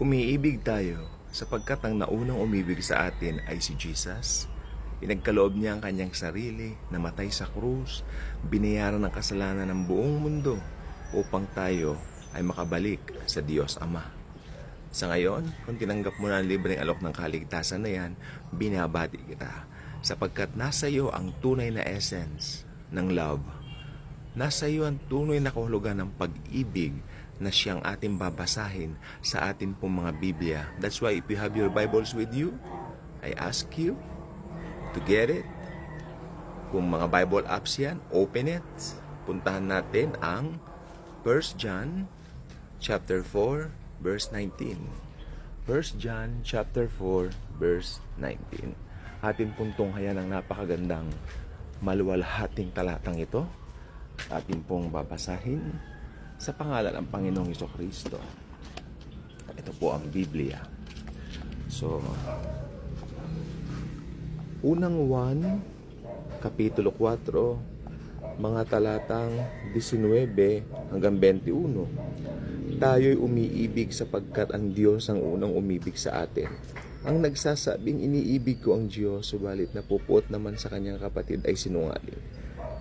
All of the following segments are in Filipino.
Umiibig tayo sapagkat ang naunang umibig sa atin ay si Jesus. Pinagkaloob niya ang kanyang sarili, namatay sa krus, binayaran ng kasalanan ng buong mundo upang tayo ay makabalik sa Diyos Ama. Sa ngayon, kung tinanggap mo na ang libreng alok ng kaligtasan na yan, binabati kita sapagkat nasa iyo ang tunay na essence ng love. Nasa iyo ang tunay na kahulugan ng pag-ibig na siyang ating babasahin sa atin pong mga Biblia. That's why if you have your Bibles with you, I ask you to get it. Kung mga Bible apps yan, open it. Puntahan natin ang 1 John chapter 4 verse 19. 1 John chapter 4 verse 19. Atin pong tunghayan ang napakagandang maluwalhating talatang ito. Atin pong babasahin sa pangalan ng Panginoong Jesucristo. Ito po ang Biblia. So, unang 1, kapitulo 4, mga talatang 19 hanggang 21. Tayo'y umiibig sapagkat ang Diyos ang unang umibig sa atin. Ang nagsasabing iniibig ko ang Diyos, subalit napupuot naman sa kanyang kapatid ay sinungaling.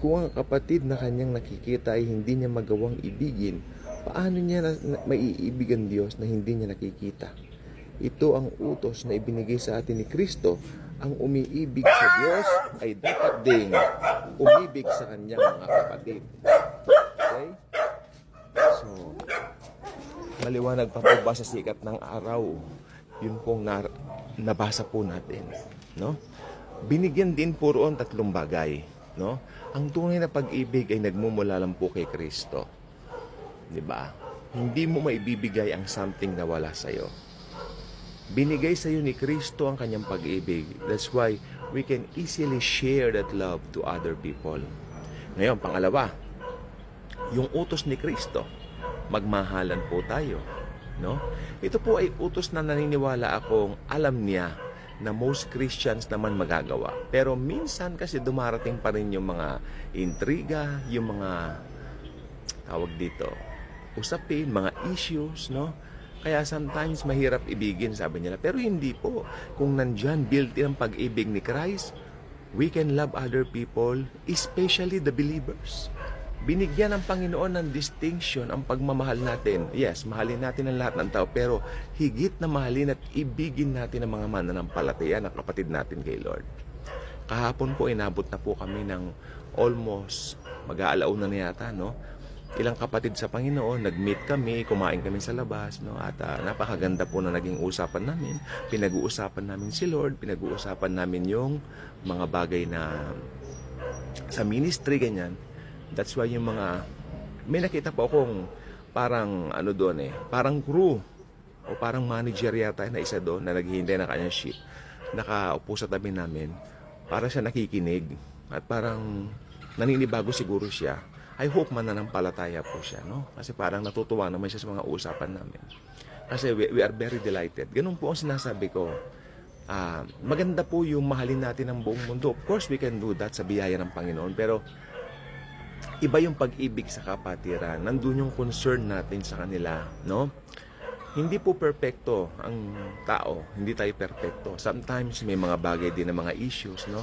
Kung ang kapatid na kanyang nakikita ay hindi niya magawang ibigin, paano niya maiibig ang Diyos na hindi niya nakikita? Ito ang utos na ibinigay sa atin ni Kristo. Ang umiibig sa Diyos ay dapat ding umibig sa kanyang mga kapatid. Okay? So, maliwanag pa po ba sa sikat ng araw? Yun pong nabasa po natin. No? Binigyan din po roon 3 bagay. No? Ang tunay na pag-ibig ay nagmumula lang po kay Kristo. 'Di ba? Hindi mo maibibigay ang something na wala sa iyo. Binigay sa iyo ni Kristo ang kanyang pag-ibig. That's why we can easily share that love to other people. Ngayon, pangalawa, yung utos ni Kristo, magmahalan po tayo, no? Ito po ay utos na naniniwala akong alam niya na most Christians naman magagawa. Pero minsan kasi dumarating pa rin yung mga intriga, yung mga tawag dito, usapin, mga issues, no? Kaya sometimes mahirap ibigin, sabi nila. Pero hindi po. Kung nandyan, built-in ang pag-ibig ni Christ, we can love other people, especially the believers. Binigyan ng Panginoon ng distinction ang pagmamahal natin. Yes, mahalin natin ang lahat ng tao, pero higit na mahalin at ibigin natin ang mga mananampalataya na kapatid natin kay Lord. Kahapon po, inabot na po kami ng almost mag-aalauna na yata, no? Ilang kapatid sa Panginoon, nag-meet kami, kumain kami sa labas, no? At napakaganda po na naging usapan namin. Pinag-uusapan namin si Lord, pinag-uusapan namin yung mga bagay na sa ministry, ganyan. That's why yung mga, may nakita po akong parang ano doon parang crew o parang manager yata na isa doon na naghihintay ng kanyang ship. Nakaupo sa tabi namin, para siya nakikinig at parang naninibago siguro siya. I hope mananampalataya po siya, no? Kasi parang natutuwa naman siya sa mga usapan namin. Kasi we are very delighted. Ganun po ang sinasabi ko. Maganda po yung mahalin natin ang buong mundo. Of course, we can do that sa biyaya ng Panginoon. Pero iba yung pag-ibig sa kapatiran. Nandun yung concern natin sa kanila, no? Hindi po perpekto ang tao. Hindi tayo perpekto. Sometimes may mga bagay din na mga issues, no?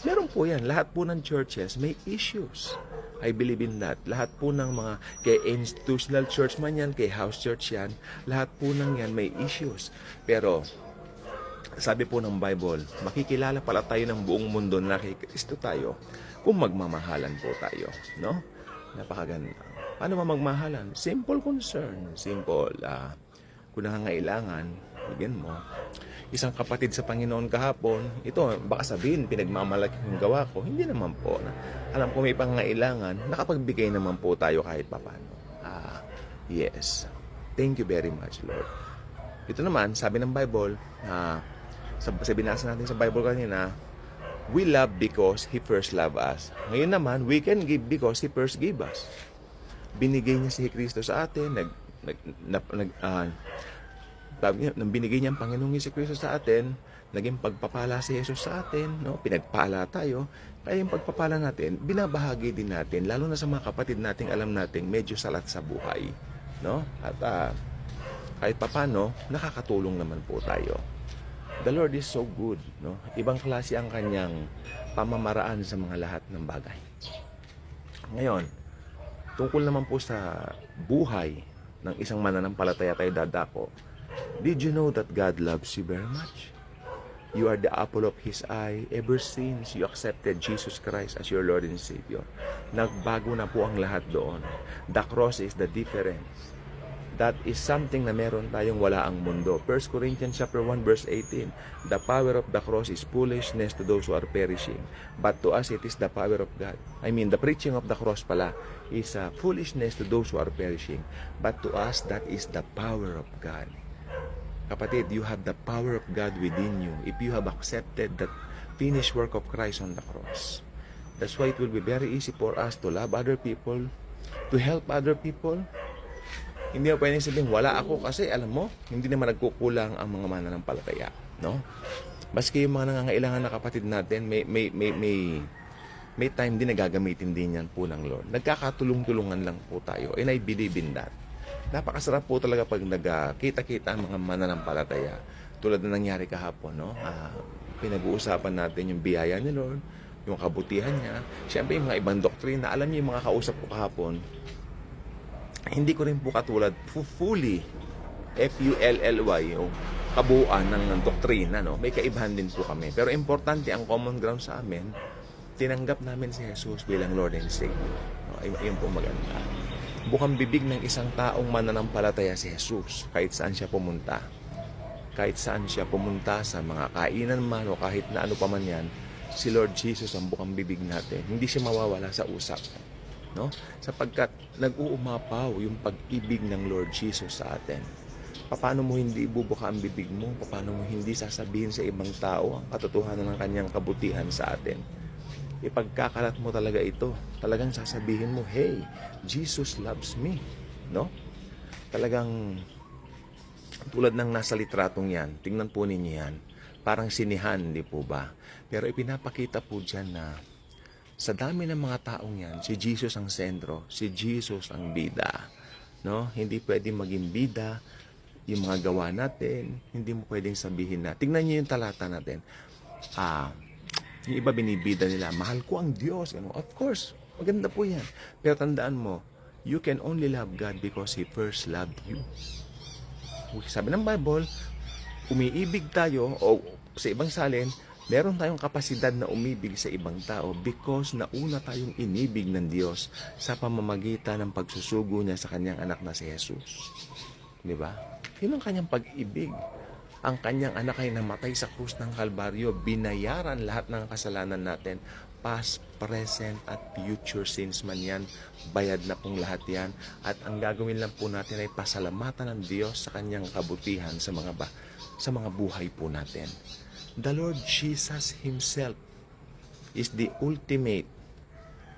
Meron po yan. Lahat po ng churches may issues. I believe in that. Lahat po ng mga, kay institutional church man yan, kay house church yan, lahat po ng yan may issues. Pero, sabi po ng Bible, makikilala pala tayo ng buong mundo na kay Kristo tayo kung magmamahalan po tayo, no? Napakaganda. Paano magmamahalan? Simple concern. Simple. Kung nangangailangan, bigyan mo. Isang kapatid sa Panginoon kahapon, ito, baka sabihin, pinagmamalaki yung gawa ko. Hindi naman po. Alam ko may pangangailangan, nakapagbigay naman po tayo kahit papano. Yes. Thank you very much, Lord. Ito naman, sabi ng Bible, sa binasa natin sa Bible kanina, we love because He first loved us. Ngayon naman, we can give because He first gave us. Binigay niya si Kristo sa atin, nang binigay niya ang Panginoong Jesucristo sa atin, naging pagpapala si Jesus sa atin, no? Pinagpala tayo. Kaya yung pagpapala natin, binabahagi din natin, lalo na sa mga kapatid nating alam natin medyo salat sa buhay, no? At kahit papano, nakakatulong naman po tayo. The Lord is so good, no? Ibang klase ang kanyang pamamaraan sa mga lahat ng bagay. Ngayon, tungkol naman po sa buhay ng isang mananampalataya tayo dadako, did you know that God loves you very much? You are the apple of His eye ever since you accepted Jesus Christ as your Lord and Savior. Nagbago na po ang lahat doon. The cross is the difference. That is something na meron tayong wala ang mundo. 1 Corinthians chapter 1 verse 18. The power of the cross is foolishness to those who are perishing. But to us it is the power of God. I mean, the preaching of the cross pala is foolishness to those who are perishing. But to us, that is the power of God. Kapatid, you have the power of God within you if you have accepted that finished work of Christ on the cross. That's why it will be very easy for us to love other people, to help other people. Hindi mo pwedeng sabihin, wala ako kasi alam mo, hindi naman nagkukulang ang mga mananampalataya, no? Maski yung mga nangangailangan na kapatid natin, may time din na gagamitin din yan po ng Lord. Nagkakatulong-tulungan lang po tayo, and I believe in that. Napakasarap po talaga pag nagkita-kita ang mga mananampalataya. Tulad na nangyari kahapon, no? Pinag-uusapan natin yung biyaya ni Lord, yung kabutihan niya. Siyempre, yung mga ibang doktrina, alam niyo yung mga kausap ko kahapon, hindi ko rin po katulad fully F-U-L-L-Y yung kabuuan ng doktrina, no? May kaibahan din po kami. Pero importante, ang common ground sa amin, tinanggap namin si Jesus bilang Lord and Savior. No? Ayun po maganda. Bukang bibig ng isang taong mananampalataya si Jesus kahit saan siya pumunta. Kahit saan siya pumunta, sa mga kainan man o kahit na ano pa man yan, si Lord Jesus ang bukang bibig natin. Hindi siya mawawala sa usap, no? Sapagkat nag-uumapaw yung pag-ibig ng Lord Jesus sa atin. Paano mo hindi ibubuka ang bibig mo? Paano mo hindi sasabihin sa ibang tao ang katotohanan ng kanyang kabutihan sa atin? Ipagkakalat mo talaga ito. Talagang sasabihin mo, hey, Jesus loves me, no? Talagang tulad ng nasa litratong yan, tingnan po ninyo yan, parang sinihan, di po ba? Pero ipinapakita po dyan na sa dami ng mga taong yan, si Jesus ang sentro, si Jesus ang bida, no? Hindi pwedeng maging bida yung mga gawa natin, hindi mo pwedeng sabihin na, tingnan niyo yung talata natin, yung iba binibida nila, mahal ko ang Diyos. Of course, maganda po yan. Pero tandaan mo, you can only love God because He first loved you. Sabi ng Bible, umiibig tayo, o sa ibang salin, meron tayong kapasidad na umibig sa ibang tao because nauna tayong inibig ng Diyos sa pamamagitan ng pagsusugo niya sa kanyang anak na si Jesus. Di ba? Yun ang kanyang pag-ibig. Ang kanyang anak ay namatay sa krus ng Kalbaryo, binayaran lahat ng kasalanan natin, past, present, at future sins man yan, bayad na pong lahat yan, at ang gagawin lang po natin ay pasalamatan ng Diyos sa kanyang kabutihan sa mga buhay po natin. The Lord Jesus Himself is the ultimate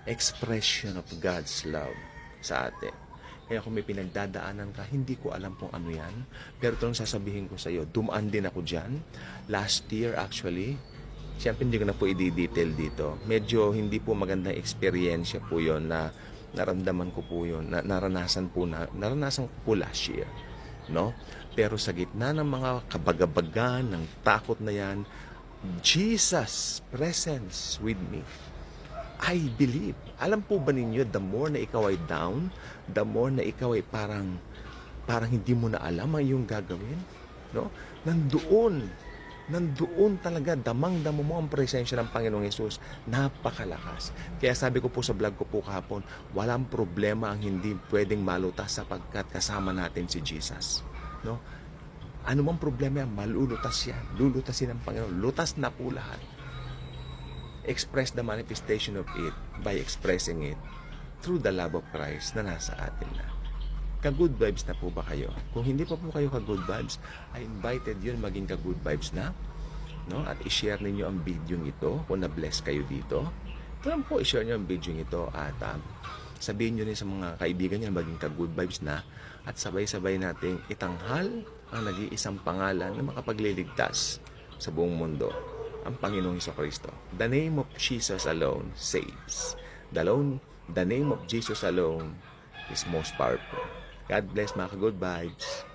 expression of God's love sa atin. Kaya kung may pinagdadaanan ka, hindi ko alam kung ano yan. Pero ito lang sasabihin ko sa iyo, dumaan din ako dyan. Last year actually, siyempre hindi ko na po i-detail dito. Medyo hindi po magandang experience po yon na naramdaman ko po yon, na naranasan ko po last year. No? Pero sa gitna ng mga kabagabagan, ng takot na yan, Jesus' presence with me. I believe. Alam po ba ninyo, the more na ikaw ay down, the more na ikaw ay parang hindi mo na alam ang iyong gagawin, no? Nandoon talaga, damang-damo mo ang presensya ng Panginoong Hesus. Napakalakas. Kaya sabi ko po sa vlog ko po kahapon, walang problema ang hindi pwedeng malutas sapagkat kasama natin si Jesus, no? Ano mang problema yan, malulutas yan. Lulutasin ng Panginoon. Lutas na po lahat. Express the manifestation of it by expressing it through the love of Christ na nasa atin na. Ka-good vibes na po ba kayo? Kung hindi pa po kayo ka-good vibes, I invited yun maging ka-good vibes na, no? At i-share ninyo ang video ito kung na-bless kayo dito. Ito lang po, i-share nyo ang video ito at sabihin nyo rin sa mga kaibigan nyo maging ka-good vibes na at sabay-sabay nating itanghal ang nag-iisang pangalan na makapagliligtas sa buong mundo, ang Panginoong Jesucristo. The name of Jesus alone saves. The name of Jesus alone is most powerful. God bless, mga good vibes.